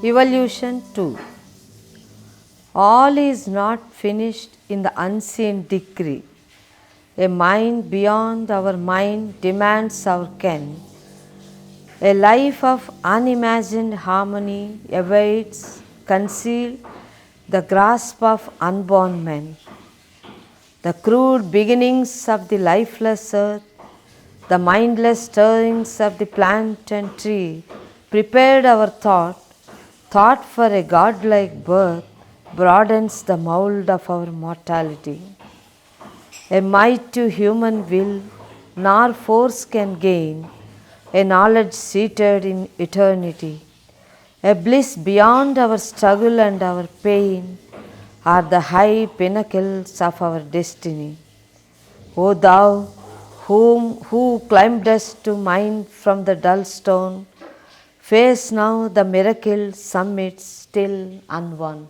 Evolution 2. All is not finished in the unseen decree. A mind beyond our mind demands our ken. A life of unimagined harmony awaits, concealed, the grasp of unborn men. The crude beginnings of the lifeless earth, the mindless stirrings of the plant and tree prepared our thought for a godlike birth broadens the mold of our mortality. A might to human will, nor force can gain, a knowledge seated in eternity, a bliss beyond our struggle and our pain, are the high pinnacles of our destiny. O thou who climbedst to mine from the dull stone, face now the miracle summit still unwon.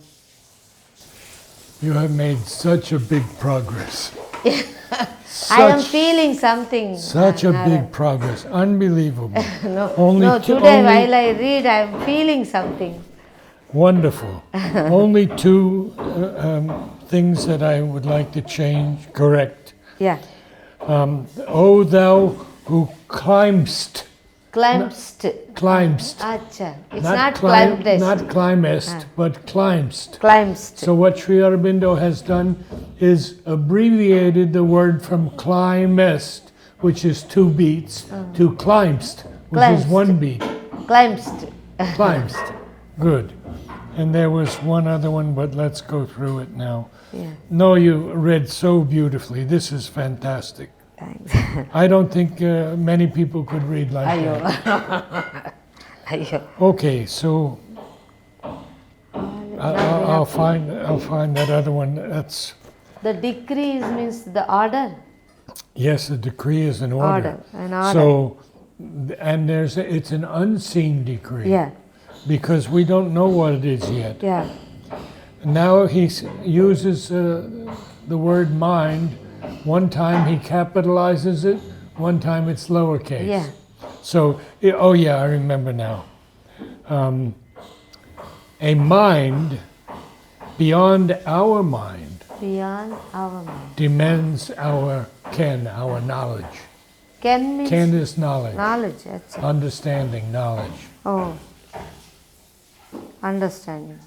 You have made such a big progress. I am feeling something. Such a big progress. Unbelievable. Today while I read, I am feeling something. Wonderful. Only two things that I would like to change, correct. Yeah. O thou who climbst. Climbst. Acha. It's not climbedest. Not climbest, but climbst. Climbst. So what Sri Aurobindo has done is abbreviated the word from climbest, which is 2 beats, to climbst, which is 1 beat. Climbst. Climbst. Good. And there was one other one, but let's go through it now. Yeah. No, you read so beautifully. This is fantastic. Thanks. I don't think many people could read like that. Okay, so I'll find that other one. That's the decree means the order. Yes, the decree is an order. An order. So, and it's an unseen decree. Yeah. Because we don't know what it is yet. Yeah. Now he uses the word mind. One time he capitalizes it, one time it's lowercase. Yeah. So, I remember now. A mind beyond our mind. Beyond our mind. Demands our ken, our knowledge. Ken means? Ken is knowledge. Knowledge, that's it. Understanding, knowledge. Oh. Understanding.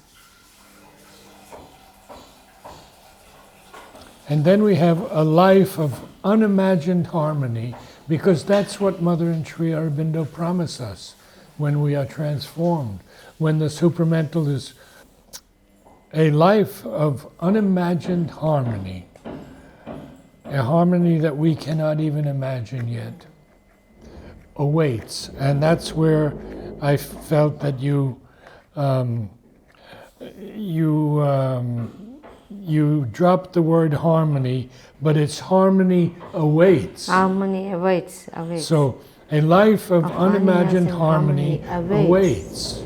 And then we have a life of unimagined harmony, because that's what Mother and Sri Aurobindo promise us when we are transformed, when the supramental is a life of unimagined harmony, a harmony that we cannot even imagine yet, awaits. And that's where I felt that you dropped the word harmony, but it's harmony awaits. Harmony awaits. So a life of unimagined harmony awaits.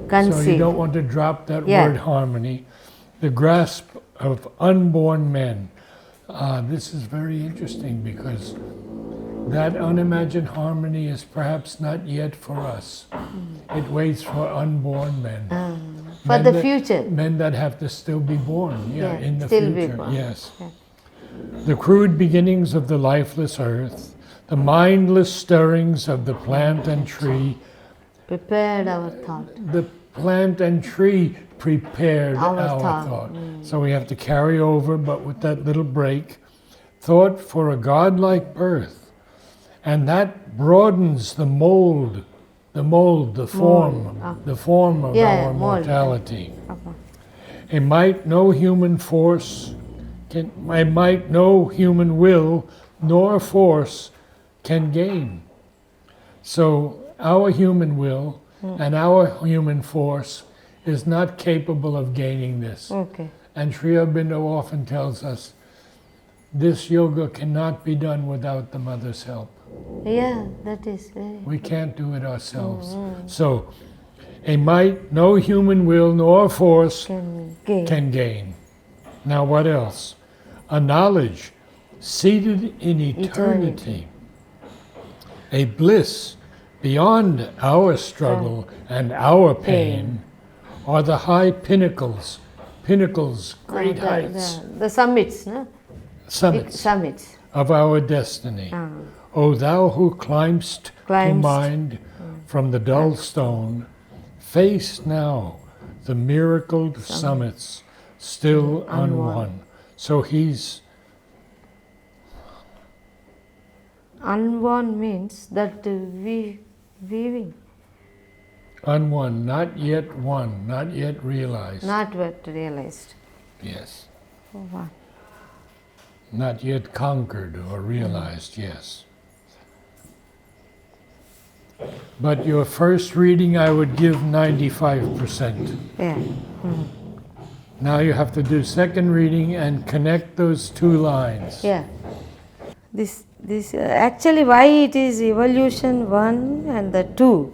Conceived. So you don't want to drop that word harmony. The grasp of unborn men. This is very interesting, because that unimagined harmony is perhaps not yet for us. It waits for unborn men. For the future. Men that have to still be born, in the still future. Be born. Yes. Yeah. The crude beginnings of the lifeless earth, the mindless stirrings of the plant and tree. Prepared our thought. The plant and tree prepared our thought. So we have to carry over, but with that little break, thought for a godlike birth. And that broadens the mold, the form of our mortality. A might no human will, nor force can gain. So our human will and our human force is not capable of gaining this. Okay. And Sri Aurobindo often tells us, this yoga cannot be done without the mother's help. Yeah, that is very... We can't do it ourselves. So, a might no human will nor force can gain. Now what else? A knowledge seated in eternity. A bliss beyond our struggle and our pain, are the high pinnacles, great heights, The summits, no? summits Summits. of our destiny. O thou who climbst to Climbst. mind from the dull stone, face now the miracled summits still unwon. So he's Unwon means that weaving, unwon, not yet won, not yet realized. not yet realized. Yes. Oh, wow. Not yet conquered or realized, yes. But your first reading I would give 95%. Yeah. Now you have to do second reading and connect those two lines. Yeah. This actually why it is evolution 1 and the 2.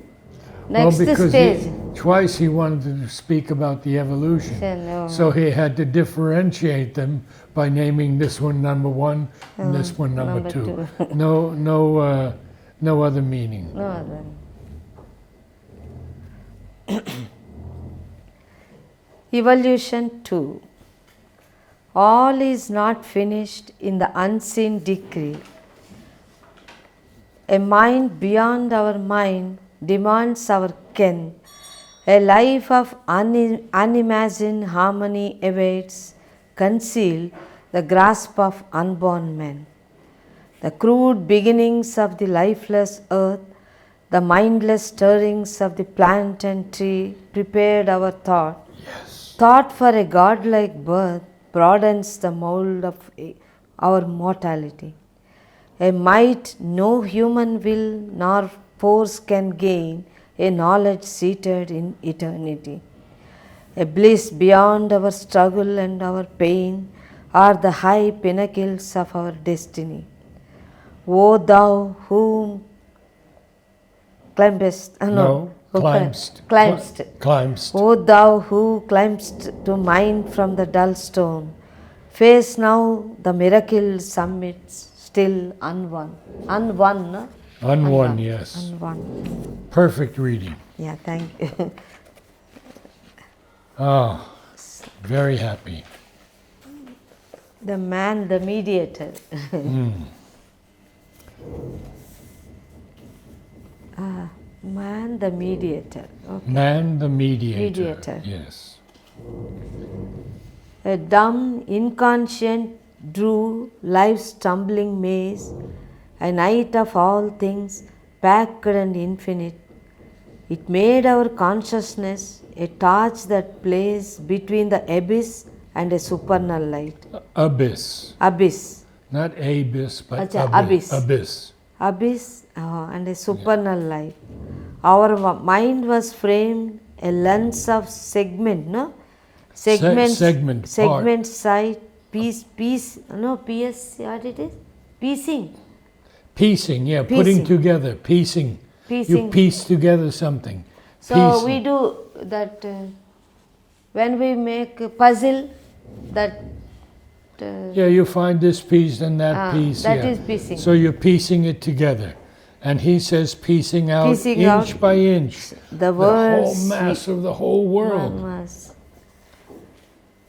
Next because stage. Twice he wanted to speak about the evolution. So he had to differentiate them by naming this one number 1 and this one number 2. No other meaning. No other. Evolution 2. All is not finished in the unseen decree. A mind beyond our mind demands our ken. A life of unimagined harmony awaits, concealed the grasp of unborn men. The crude beginnings of the lifeless earth, the mindless stirrings of the plant and tree prepared our thought. Yes. Thought for a godlike birth broadens the mold of our mortality. A might no human will nor force can gain, a knowledge seated in eternity. A bliss beyond our struggle and our pain are the high pinnacles of our destiny. O thou whom climbest, climbst. O thou who climbst to mind from the dull stone, face now the miracle summits still unwon. Unwon, no? Unwon, yes. Unwon. Perfect reading. Yeah, thank you. Oh, very happy. The man, the mediator. Man, the mediator. Okay. Man, the mediator. Mediator. Yes. A dumb, inconscient drew life's stumbling maze, a night of all things, packed and infinite. It made our consciousness a torch that plays between the abyss and a supernal light. Abyss. Abyss. Not abyss, but abyss. Abyss. Abyss and a supernal light. Our mind was framed a lens of segment, no? Segment sight, piece, PS, what it is? Piecing. Piecing, yeah, putting together, piecing. You piece together something. So piecing. we do that when we make a puzzle, that. Yeah, you find this piece and that piece. That is piecing. So you're piecing it together. And he says piecing out inch by inch. The whole mass of the whole world.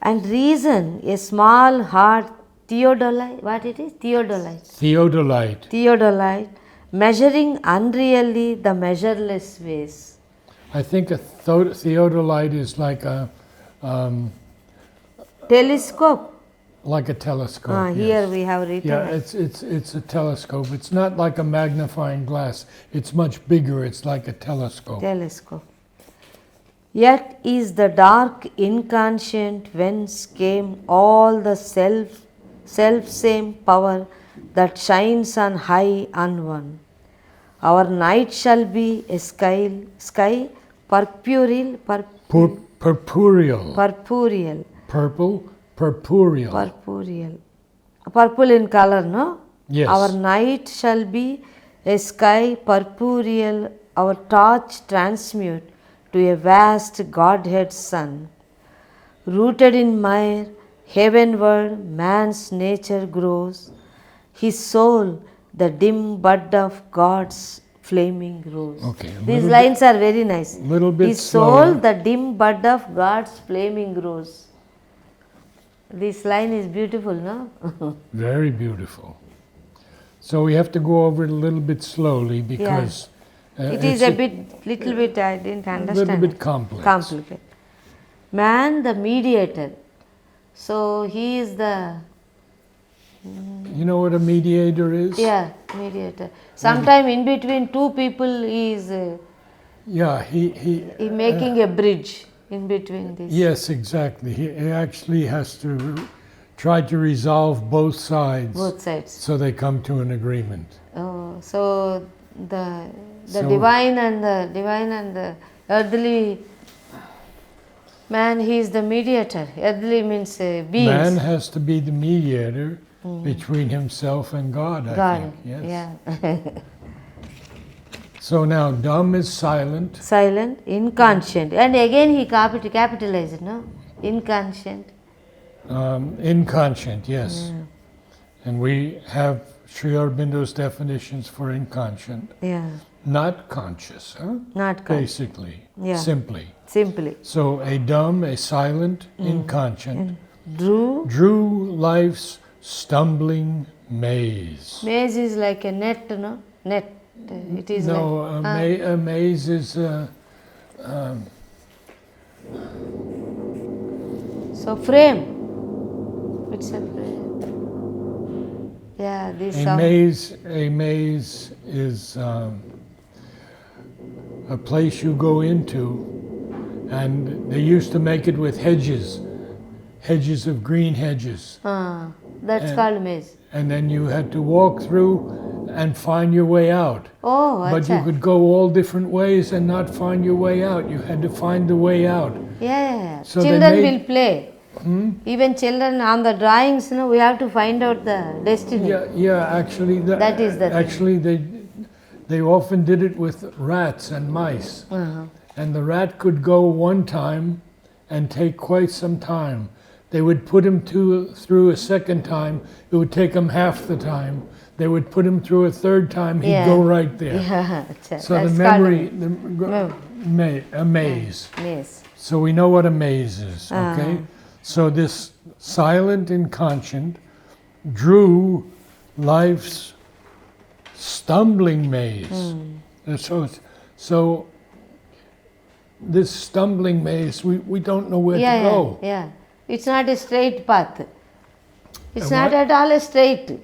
And reason, a small heart, theodolite, what it is? Theodolite, measuring unreally the measureless ways. I think a theodolite is like a telescope. Like a telescope. Here we have written. Yeah, it's a telescope. It's not like a magnifying glass. It's much bigger. It's like a telescope. Yet is the dark inconscient whence came all the self-same power that shines on high unwon. Our night shall be a sky purpureal. Purple in color, no? Yes. Our night shall be a sky purpureal, our torch transmute to a vast Godhead sun. Rooted in mire, heavenward man's nature grows, his soul the dim bud of God's flaming rose. Okay, a These little lines are very nice. little bit His soul, slower. the dim bud of God's flaming rose. This line is beautiful, no? Very beautiful. So we have to go over it a little bit slowly because It is little bit, I didn't a understand. little bit it. complex. Complicated. Man, the mediator. So he is the, You know what a mediator is? mediator. Sometime in between two people he is Yeah, he making a bridge in between this. yes, exactly. He actually has to try to resolve both sides. Both sides. So they come to an agreement. Oh, so the So- divine and the earthly man, he is the mediator. Earthly means beings. Man has to be the mediator between himself and God, I God. think. Yes. Yeah. So now, dumb is silent. Silent, inconscient. And again he capitalized, no? Inconscient. Inconscient, yes. And we have Sri Aurobindo's definitions for inconscient. Yeah. Not conscious, huh? Not conscious. Basically, Yeah. simply. Simply. So a dumb, a silent, inconscient, Drew. life's stumbling maze. Maze is like a net, no? Net. It is No, like. a maze is So frame. It's a frame. Yeah, this a sound. maze. A maze is a place you go into, and they used to make it with hedges of green hedges, That's called maze. and then you had to walk through and find your way out. Oh, But you acha. could go all different ways and not find your way out. You had to find the way out. Yeah. So they Children made- will play. Even children on the drawings, we have to find out the destiny. Yeah. Actually, That is the thing. actually they often did it with rats and mice, and the rat could go one time and take quite some time. They would put him through a second time. It would take him half the time. They would put him through a third time. He'd Yeah. go right there. Yeah, acha. So That's the called memory, a maze. maze. So we know what a maze is, okay? So this silent inconscient drew life's stumbling maze. And so this stumbling maze, we don't know where to go. Yeah. It's not a straight path. It's A not what? at all a straight.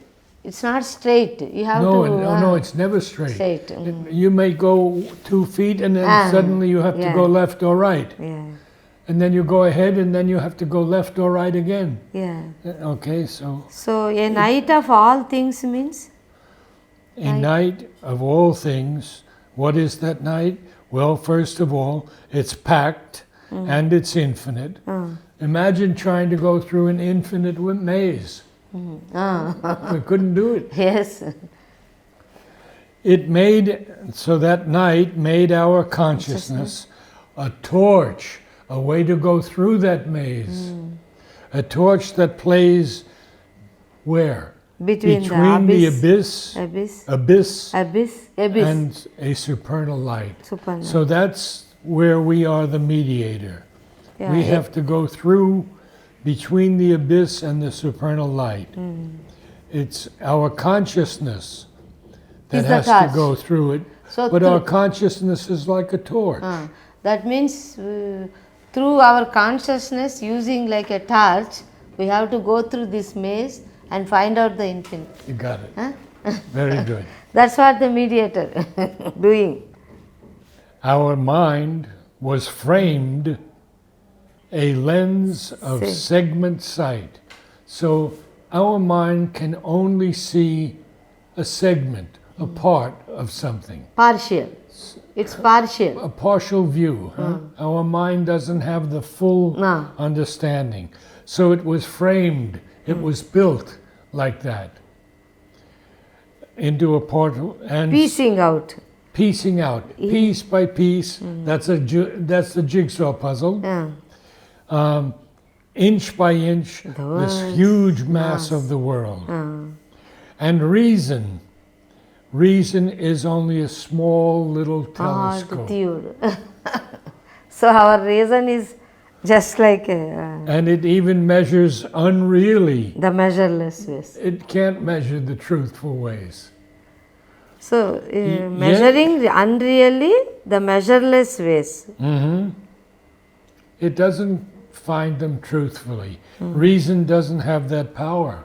It's not straight. You have No, to. no, it's never straight. Straight. You may go 2 feet and then suddenly you have to yeah. go left or right. Yeah. And then you go ahead and then you have to go left or right again. Yeah. Okay, so So a night of all things means? a night of all things, what is that night? Well, first of all, it's packed and it's infinite. Imagine trying to go through an infinite maze. We couldn't do it. Yes. It made, so that night made our consciousness a torch, a way to go through that maze. A torch that plays where? Between the abyss, abyss abyss, and a supernal light. supernal. So that's where we are the mediator. Yeah, We have to go through between the abyss and the supernal light. It's our consciousness that Is the has to torch. go through it. So But through- our consciousness is like a torch. That means through our consciousness, using like a torch, we have to go through this maze and find out the infinite. You got it. Very good. That's what the mediator doing. Our mind was framed a lens of segment sight. So our mind can only see a segment, a part of something. Partial. It's partial. A partial view. Huh? Our mind doesn't have the full No. understanding. So it was framed, it was built like that into a portal and Piecing out. piecing out, piece by piece. That's the jigsaw puzzle. Yeah. Inch by inch, this huge mass of the world. And reason Reason is only a small little Ah, the telescope. theory. So our reason is just like And it even measures unreally. the measureless ways. It can't measure the truthful ways. So Yet- measuring unreally the measureless ways. It doesn't find them truthfully. Reason doesn't have that power.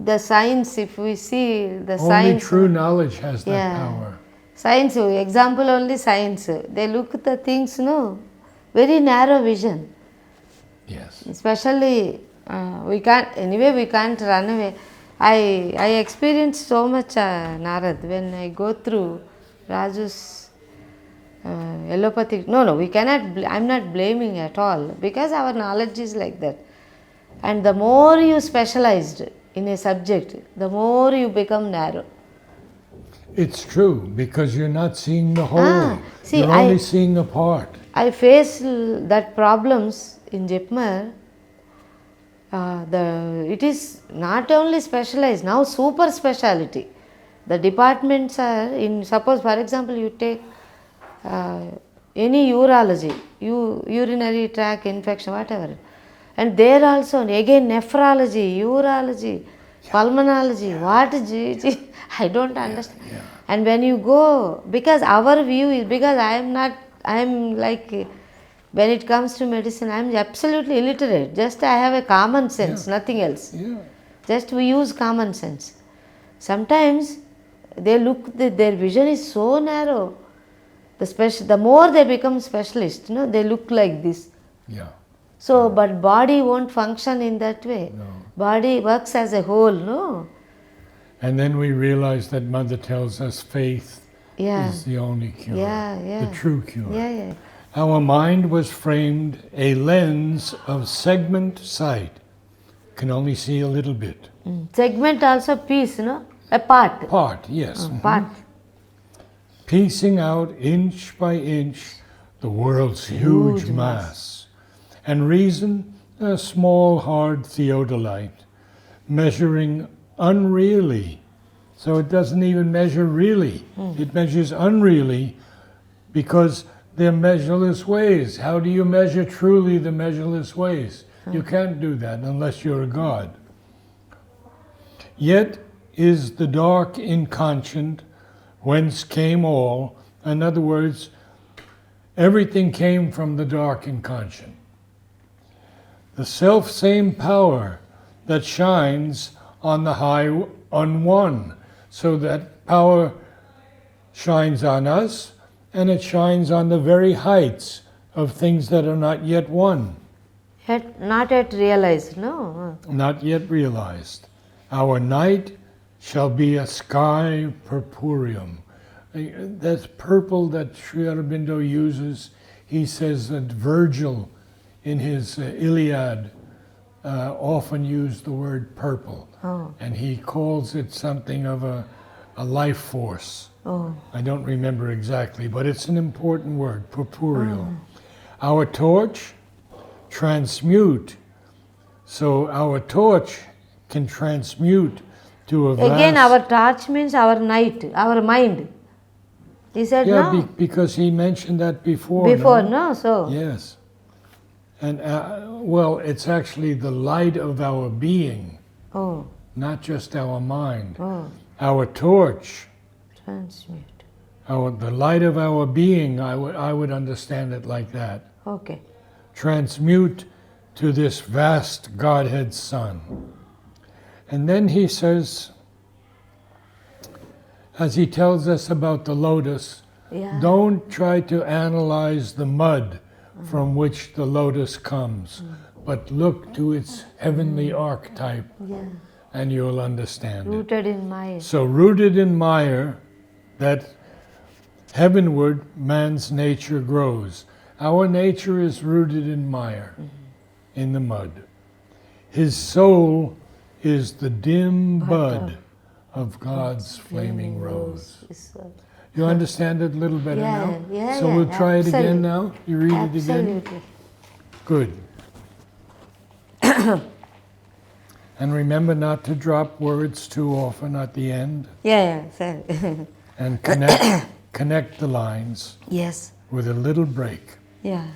The science, if we see the Only science, true knowledge has that Yeah. power. science, example only science. They look at the things, very narrow vision. Yes. Especially, we can't run away. I experienced so much, Narad, when I go through Raju's allopathic. No, we cannot, I'm not blaming at all, because our knowledge is like that. And the more you specialized in a subject, the more you become narrow. It's true, because you're not seeing the whole. See, you're only seeing a part. I faced that problems in Jepmer. It is not only specialized, now super speciality. The departments are in, suppose for example you take any urology, urinary tract infection, whatever. And there also, again nephrology, urology, pulmonology, what I don't understand. Yeah. And when you go, because our view is, because I am like, when it comes to medicine, I am absolutely illiterate. Just I have a common sense, nothing else. Yeah. Just we use common sense. Sometimes they look, their vision is so narrow. The more they become specialist, they look like this. Yeah. So, but body won't function in that way. No. Body works as a whole, no? And then we realize that Mother tells us faith Yeah. is the only cure. Yeah. The true cure. Yeah. Our mind was framed a lens of segment sight. Can only see a little bit. Segment also piece, a part. Part, yes. Part. Piecing out inch by inch the world's huge mass. And reason, a small hard theodolite, measuring unreally. So it doesn't even measure really. It measures unreally because they're measureless ways. How do you measure truly the measureless ways? You can't do that unless you're a God. Yet is the dark inconscient, whence came all. In other words, everything came from the dark inconscient. The self-same power that shines on the high unone. So that power shines on us, and it shines on the very heights of things that are not yet one. Not yet realized, no? Not yet realized. Our night shall be a sky purpureum. That's purple that Sri Aurobindo uses. He says that Virgil in his Iliad often used the word purple. Oh. And he calls it something of a life force. Oh. I don't remember exactly, but it's an important word, purpureal. Our torch, transmute. So our torch can transmute to a vast... Again, our torch means our night, our mind. He said Yeah, no. because he mentioned that before. Before, no? So, Yes. And, well, it's actually the light of our being, oh, not just our mind. oh, Our torch, transmute. the light of our being, I would understand it like that. Okay. Transmute to this vast Godhead Son. And then he says, as he tells us about the lotus, Yeah. don't try to analyze the mud from which the lotus comes, but look to its heavenly archetype, Yeah. and you'll understand it. Rooted in Maya. So rooted in mire, that heavenward man's nature grows. Our nature is rooted in mire, in the mud. His soul is the dim bud of God's flaming rose. You understand it a little better Yeah, now? yeah, So yeah, we'll try it again absolutely. now? You read it again? Absolutely. Good. And remember not to drop words too often at the end. Yeah, sorry. And connect the lines Yes. with a little break. Yeah.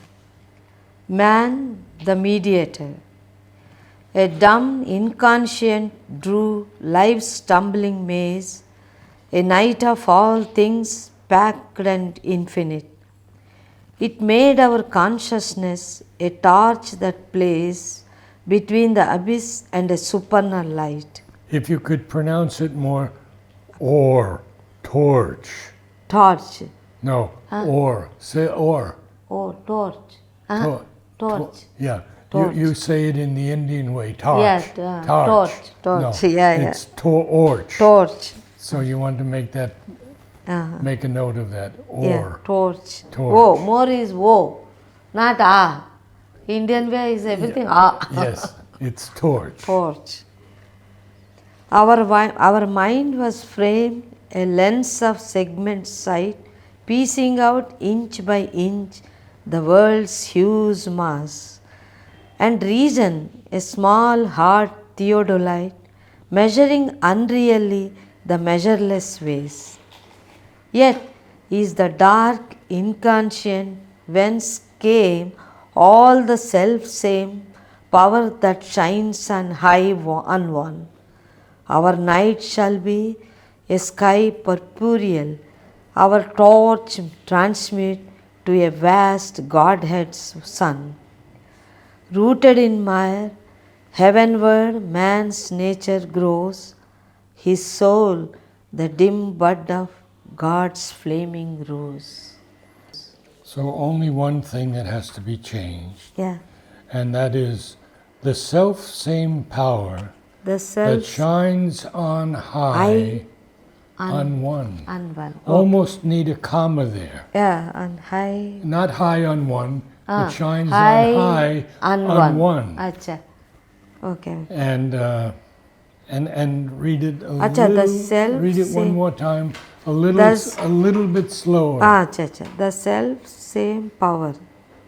Man, the mediator. A dumb inconscient drew life's stumbling maze, a night of all things packed and infinite. It made our consciousness a torch that plays between the abyss and a supernal light. If you could pronounce it more, or, torch. Torch. No, or. Say or. Oh, torch. Tor- Torch. Yeah. Torch. You say it in the Indian way, torch. Yeah, torch. torch. No, Yeah, yeah. it's torch. Torch. So you want to make that, make a note of that, or. Yeah, torch. Torch. Oh, more is O, not A. Indian way is everything A. Yes, it's torch. Torch. Our mind was framed a lens of segment sight, piecing out inch by inch the world's huge mass, and reason a small hard theodolite, measuring unreally the measureless ways. Yet is the dark inconscient whence came all the self-same power that shines on high on one. Our night shall be a sky purpureal, our torch transmit to a vast Godhead's sun. Rooted in mire, heavenward man's nature grows, his soul the dim bud of God's flaming rose. So only one thing that has to be changed, Yeah, and that is the self-same power the that self shines on high, on one. and one. Almost need a comma there. Yeah, on high. Not high on one, but shines high on high on one. Acha. Okay. And read it a Acha, the little. Read it one self-same- more time, a little bit slower. Acha. The self same power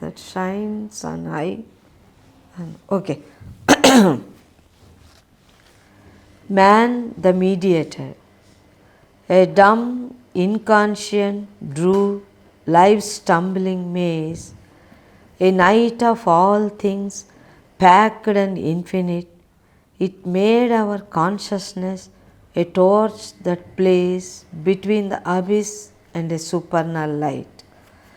that shines on high. Okay. Man, the mediator. A dumb inconscient drew life's stumbling maze, a night of all things packed and infinite. It made our consciousness a torch that plays between the abyss and a supernal light.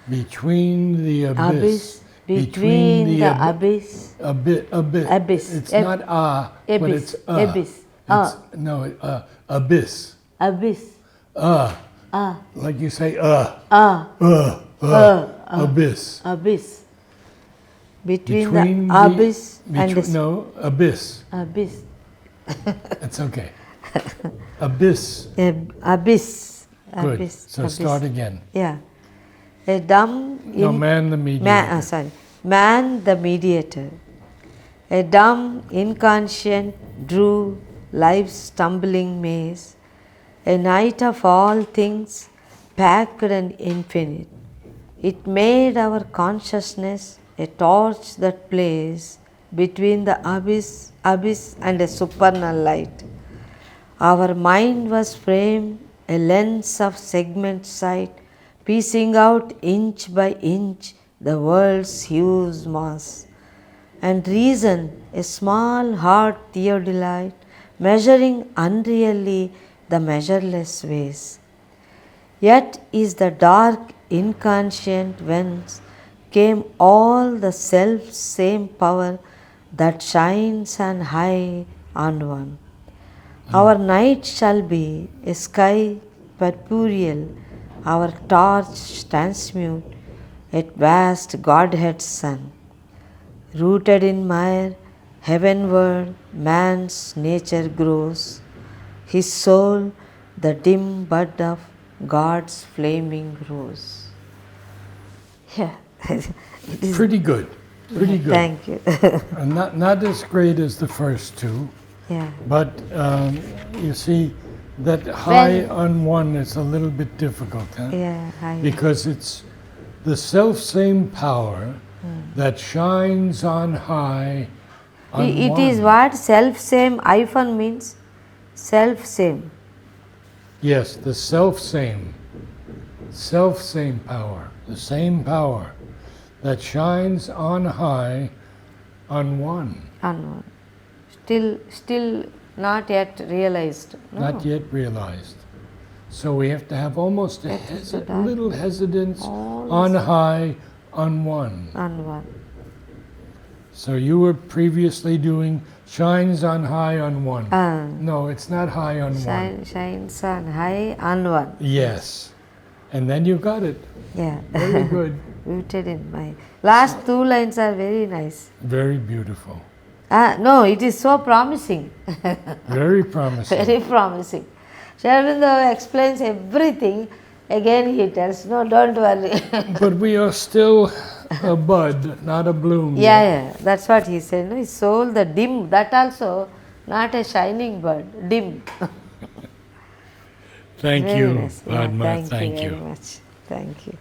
Between the abyss. Between the abyss. Abyss. It's not but Abyss. it's Abyss. Abyss. Abyss. Like you say abyss. Abyss. Between the abyss and the no, abyss. abyss. It's okay. Abyss. Abyss. Good. Abyss. So Abyss. start again. Yeah. A dumb Man the mediator. Man the mediator. A dumb inconscient drew life's stumbling maze, a night of all things packed and infinite. It made our consciousness a torch that plays between the abyss and a supernal light. Our mind was framed a lens of segment sight, piecing out inch by inch the world's huge mass, and reason a small hard theodolite, measuring unreally the measureless ways. Yet is the dark inconscient whence came all the self-same power that shines on high on one. Our night shall be a sky purpureal, our torch transmute at vast Godhead's sun. Rooted in mire, heavenward man's nature grows, his soul the dim bud of God's flaming rose. Yeah, it is Pretty good. Pretty good. Thank you. Not as great as the first two, Yeah. but you see that high on one is a little bit difficult, huh? Yeah. Because it's the self-same power that shines on high It is what? Self-same, hyphen means self-same. Yes, the self-same power, the same power that shines on high on one. On one. Still not yet realized. No? Not yet realized. So we have to have almost a little hesitance on high on one. On one. So you were previously doing shines on high on one. No, it's not high on one. Shines on high on one. Yes. And then you got it. Yeah. Very good. Rooted in my... Last two lines are very nice. Very beautiful. No, it is so promising. Very promising. Very promising. Sri Aurobindo explains everything. Again he tells, no, don't worry. But we are still a bud, not a bloom. Yeah, that's what he said. No, his soul, the dim, that also not a shining bud, dim. Thank Very you, nice. Yeah, Padma. thank you you. very much. Thank you.